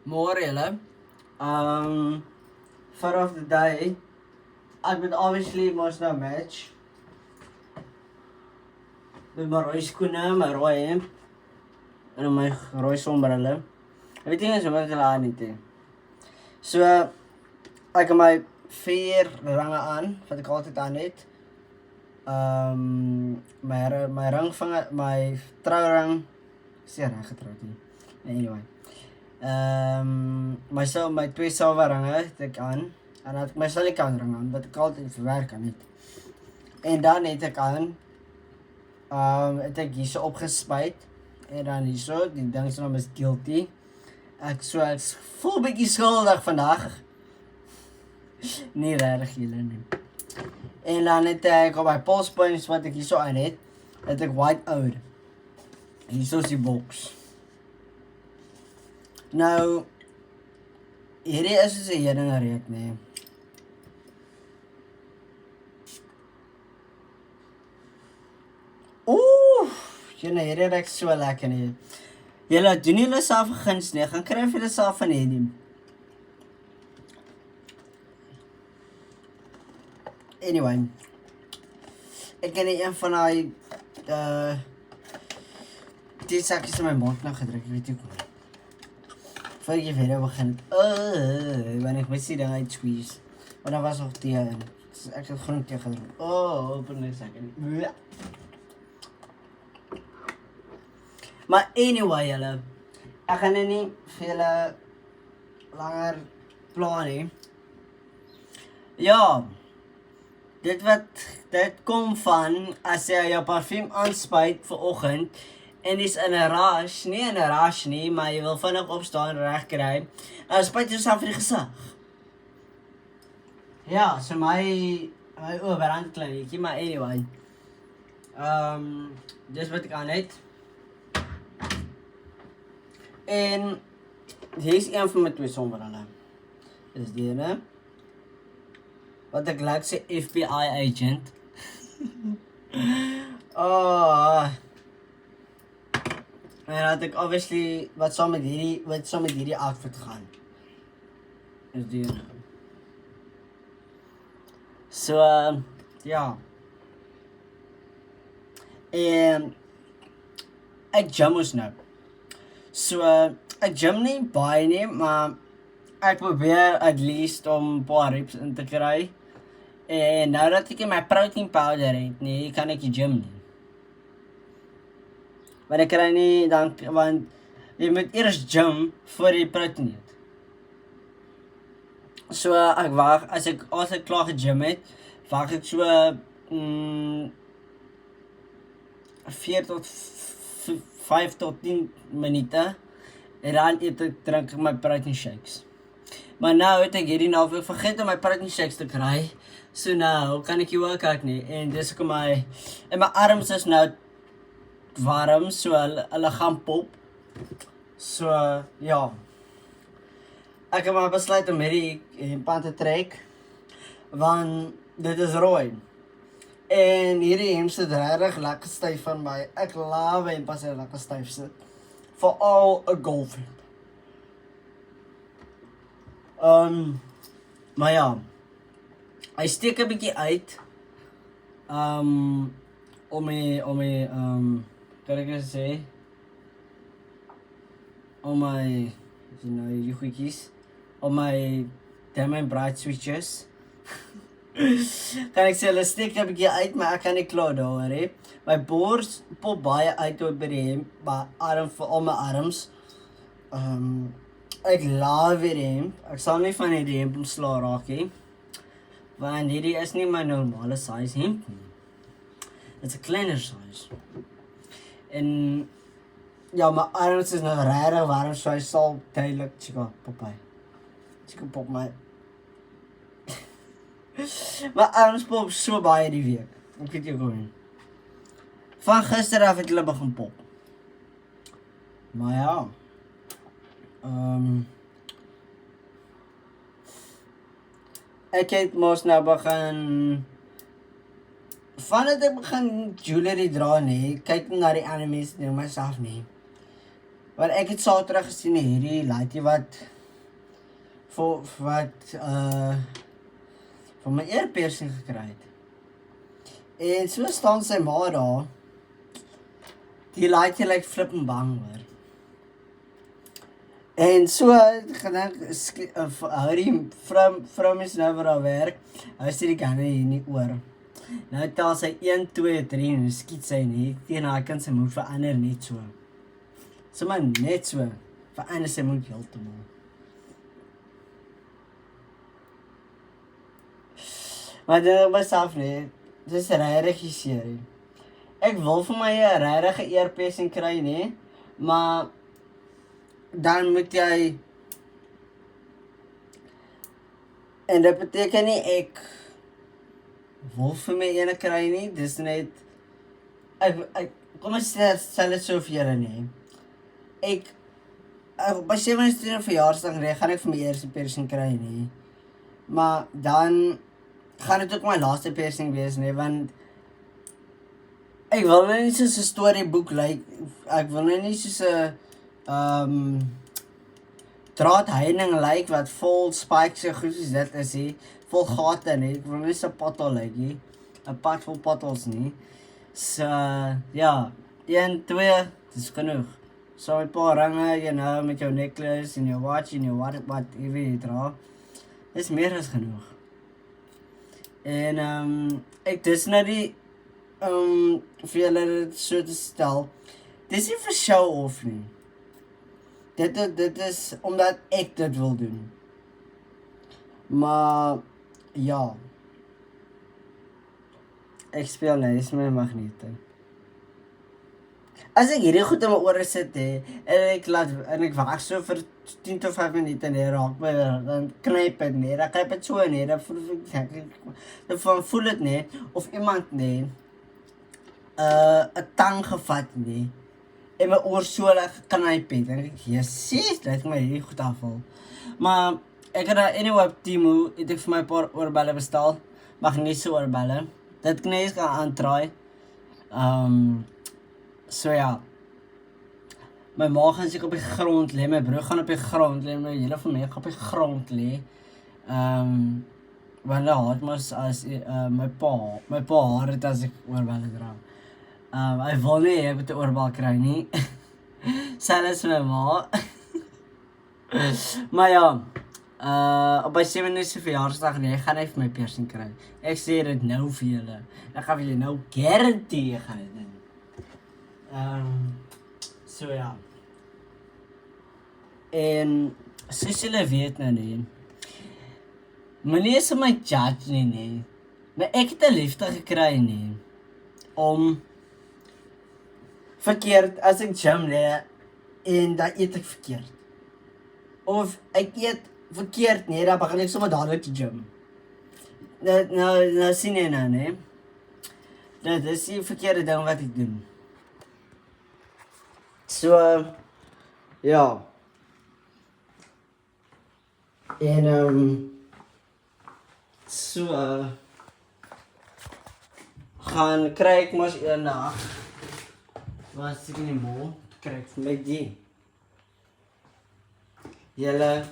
Môre julle. Vanaf die day, ek moet obviously mos nou match. Met my rooi skoene, my rooi hemp en my rooi sonbrille. Ek weet nie eens wat ek hulle aan het nie. So, ek het my 4 ringe aan, wat ek altyd aan het. My ringvinger, my trouring, is nie reg getroud nie. Anyway. My 2 silwer ringe het ek aan. En dan het ek my silicone ring aan, wat ek altyd vir werk aan het. En dan het ek aan, het ek hierso opgespuit. En dan hierso, die ding se naam is guilty. Ek voel bietjie skuldig vandag. Nie regtig julle nie. En dan het ek op my polspoints wat ek hierso aan het ek white out. Hierso is die boks. Nou, hierdie is soos 'n heuningreek, nee. Jylle, hierdie reek so lekker nie. Jylle, doen julle self 'n guns nie, gaan kry vir julle self van hierdie. Anyway, ek het een van die 10 sakkies in my mond nou gedruk, ek weet nie hoe. Voor ek verder begin, wanneer ek mis die ding uit squeeze. Want daar was nog thee in. Dus ek het groen thee gedrink. Open my sakkie. Maar anyway julle, ek gaan nie vir julle langer plan nie. Ja, dit kom van, as jy jou parfuum aanspuit vir oggend, en is in 'n rush, nie in 'n rush nie, maar jy wil vinnig opstaan reg kry, en spuit jouself vir die gesig. Ja, so my oorbrand klinietjie, maar anyway. Dis wat ek aan het. En hier is een van my 2 sonbrille. Dis die ene. Wat ek like sê FBI agent. En dat ek obviously wat saam met hierdie outfit gaan. Is die ene. So, ja. En ek gym ons nou. So, ek gym nie baie nie, maar ek probeer at least om 'n paar reps in te kry. En nou dat ek my protein powder het, nee, kan ek nie gym nie. Maar ek kry nie, want jy moet eers gym voor jy protein eet. So, ek wag, as ek klaar gegym het, wag ek so 5 tot 10 minute, en dan drink ek my protein shakes. Maar nou het ek hierdie naweek vergeet om my protein shakes te kry, so nou kan ek nie workout nie, en dis ek my arms is nou warm, so hulle gaan pop. So, ja. Ek het maar besluit om hierdie hemp te trek, want dit is rooi. En hierdie hemp sit regtig lekker styf van my. Ek love hemp as hy lekker styf sit. Veral 'n golfhemp. Maar ja, hy steek 'n bietjie uit. Om my, kan ek sê, om my, die goedjies, om my diamond bright switches. Kan ek sê, hulle steek 'n bietjie uit, maar ek kan nie klaar daaroor hê. My bors pop baie uit by die hemp, maar vir al my arms. Ek love hierdie hemp. Ek sal nie van hierdie hemp ontslaa raak nie, want hierdie is nie my normale size hemp nie. Dit is 'n kleiner size. En ja, my arms is nou regtig warm, so hy sal tydelik pop my. My arms pop so baie die week. Ek weet nie hoekom. Van gister af het hulle begin pop. Maar ja. Ek het mos nou begin, vandat ek begin jewelry dra nie, kyk na die animes nie myself nie. Want ek het Saterdag gesien hierdie laaitjie wat van my earpiercing gekry het. En so staan sy ma daar, die laat jy like flipping bang hoor. En so gedink, hou die vrou mens nou waar haar werk, hou sy die kanne hier nie oor. Nou tel sy 1, 2, 3 en skiet sy nie, teen haar kind sy moet verander net so. Sommer net so, verander sy moet heeltemal. Maar dit is myself nie, dit is regtig serie. Ek wil vir my 'n regte earpiercing kry nie, maar dan moet jy, en dit beteken nie ek wil vir my ene kry nie, dis net, kom ons stel dit so vir julle nie, op my 27 verjaarsdag nie, gaan ek vir my eerste piercing kry nie, maar dan gaan dit ook my laaste piercing wees nie, want ek wil nou nie soos 'n storieboek lyk, ek wil nou nie soos 'n draadheining lyk wat vol spikes en goed soos dit is nie, vol gate nie, ek wil nie so 'n pottel lyk nie, 'n pad vol pottels nie. So, ja, 1, 2, dis genoeg. So 'n paar ringe, you know, met jou necklace en jou watch en jou wat jy dra, dis meer as genoeg. En ek dis nou die vir julle dit so te stel, dis nie vir show off nie. Dit is omdat ek dit wil doen. Maar ja, ek speel nie, dis my magnete. As ek hierdie goed in my ore sit en ek wag so vir 10 tot 5 minute en raak my, dan knyp het nie, dan knyp het so nie, dan voel het nie, of iemand nie, 'n tang gevat nie, en my oor so geknyp het, en ek, jezus, dit my hierdie goed afval. Maar, ek het anyway op Temu, het ek vir my 'n paar oorbelle bestel, magnesiese oorbelle, dit kan jy gaan aantraai, so ja, my ma gaan seker op die grond lê, my broer gaan op die grond lê, my hele familie gaan op die grond lê, want hulle haat mos as my pa haat het as ek oorbelle dra. Hy wil nie ek moet 'n oorbel kry nie, selfs my ma. Maar ja, op my 7e verjaarsdag nee, gaan hy vir my piercing kry. Ek sê dit nou vir julle, ek gaan vir julle nou guarantee ek gaan dit doen. So ja. En soos julle weet nou nie, moenie is my judge nie, maar ek het 'n liefde gekry nie, om verkeerd, as ek gym lê, en dan eet ek verkeerd. Of ek eet verkeerd nie, dan begin ek sommer dadelik te gym. Nou sien jy nou, nee. Dit is die verkeerde ding wat ek doen. So, ja. En, so, gaan kry ek mos een nag, was ek in die mall, kry ek vir my die. Julle,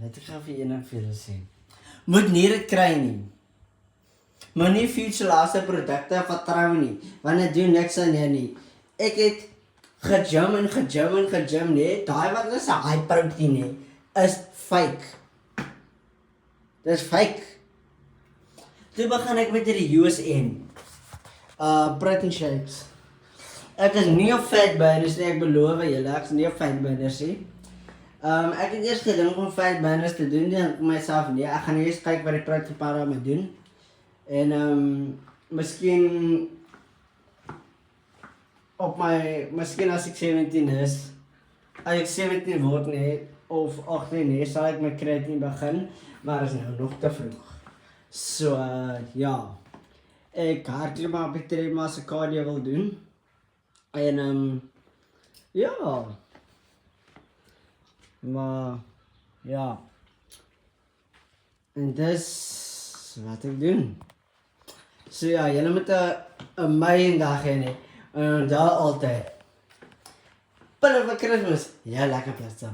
let ek gaan vir enig vir julle sê. Moet nie dit kry nie. Moenie Future Last produkte vertrou nie, want dit doen niks aan jou nie. Ek het gejim nee, daai wat is 'n high protein nie, is fake. Dis fake. Toe begin ek met die USN, protein shakes. Ek is nie op fat burners nie, ek beloof julle, ek is nie op fat burners nie. Ek het eers gedink om fat burners te doen, en myself nee, ek gaan eers kyk wat die protein powder moet doen. En miskien miskien as ek 17 is, as ek 17 word nie, of 18 nie, sal ek met creatine begin, maar is nou nog te vroeg. So, ja, ek hardloop maar op die treadmill as ek cardio wil doen, en ja, maar, ja, en dis wat ek doen. So ja, julle moet 'n amazing dag hê nie. En daar altyd. Pille vir Kersfees. Ja, lekker pizza.